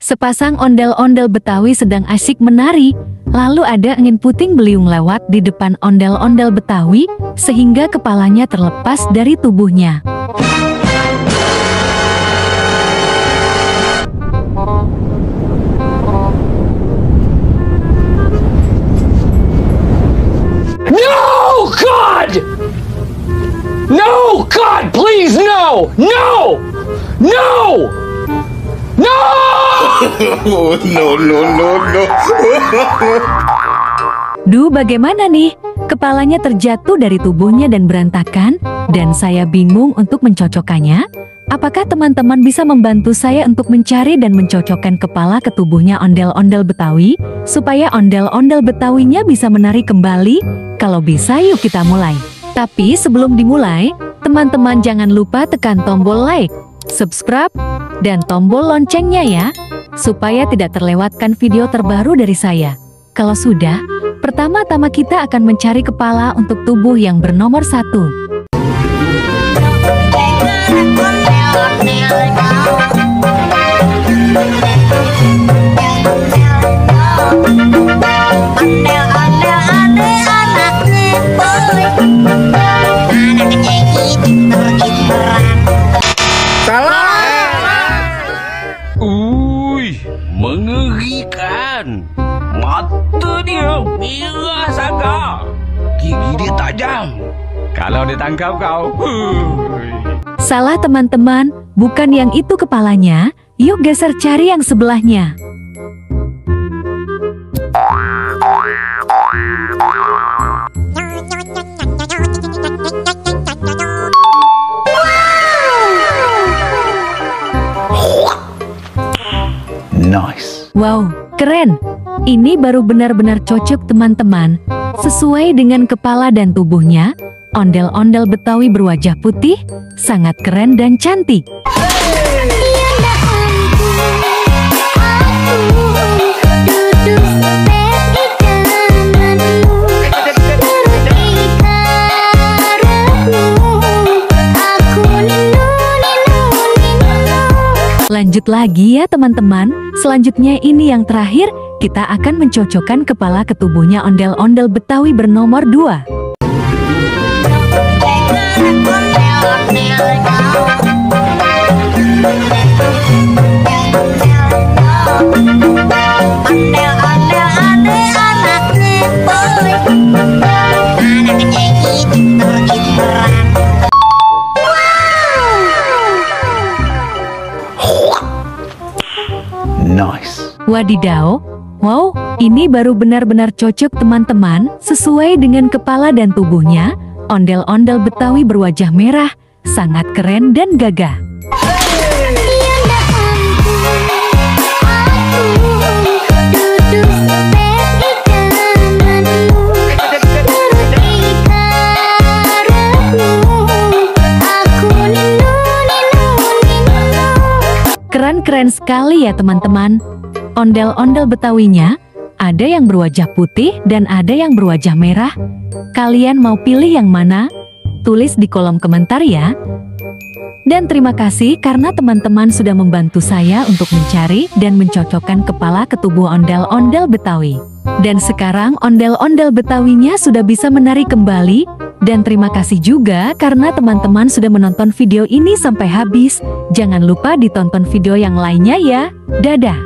Sepasang ondel-ondel Betawi sedang asyik menari, lalu ada angin puting beliung lewat di depan ondel-ondel Betawi, sehingga kepalanya terlepas dari tubuhnya. No, God! No, God, please, no! No! No! No! No. Duh, bagaimana nih? Kepalanya terjatuh dari tubuhnya dan berantakan, dan saya bingung untuk mencocokkannya. Apakah teman-teman bisa membantu saya untuk mencari dan mencocokkan kepala ke tubuhnya ondel-ondel Betawi, supaya ondel-ondel Betawinya bisa menari kembali? Kalau bisa, yuk kita mulai. Tapi sebelum dimulai, teman-teman jangan lupa tekan tombol like, subscribe, dan tombol loncengnya ya, supaya tidak terlewatkan video terbaru dari saya. Kalau sudah, pertama-tama kita akan mencari kepala untuk tubuh yang bernomor 1. Mengerikan. Mata dia merah sangat. Gigi dia tajam. Kalau ditangkap kau. Salah teman-teman, bukan yang itu kepalanya. Yuk geser cari yang sebelahnya. Nice. Wow, keren. Ini baru benar-benar cocok teman-teman. Sesuai dengan kepala dan tubuhnya, ondel-ondel Betawi berwajah putih, sangat keren dan cantik. Lanjut lagi ya teman-teman, selanjutnya ini yang terakhir, kita akan mencocokkan kepala ke tubuhnya ondel-ondel Betawi bernomor 2. Nice. Wadidaw, wow, ini baru benar-benar cocok teman-teman, sesuai dengan kepala dan tubuhnya, ondel-ondel Betawi berwajah merah, sangat keren dan gagah. Keren sekali ya teman-teman. Ondel-ondel Betawinya, ada yang berwajah putih dan ada yang berwajah merah. Kalian mau pilih yang mana? Tulis di kolom komentar ya. Dan terima kasih karena teman-teman sudah membantu saya untuk mencari dan mencocokkan kepala ke tubuh ondel-ondel Betawi. Dan sekarang ondel-ondel Betawinya sudah bisa menari kembali. Dan terima kasih juga karena teman-teman sudah menonton video ini sampai habis. Jangan lupa ditonton video yang lainnya ya. Dadah!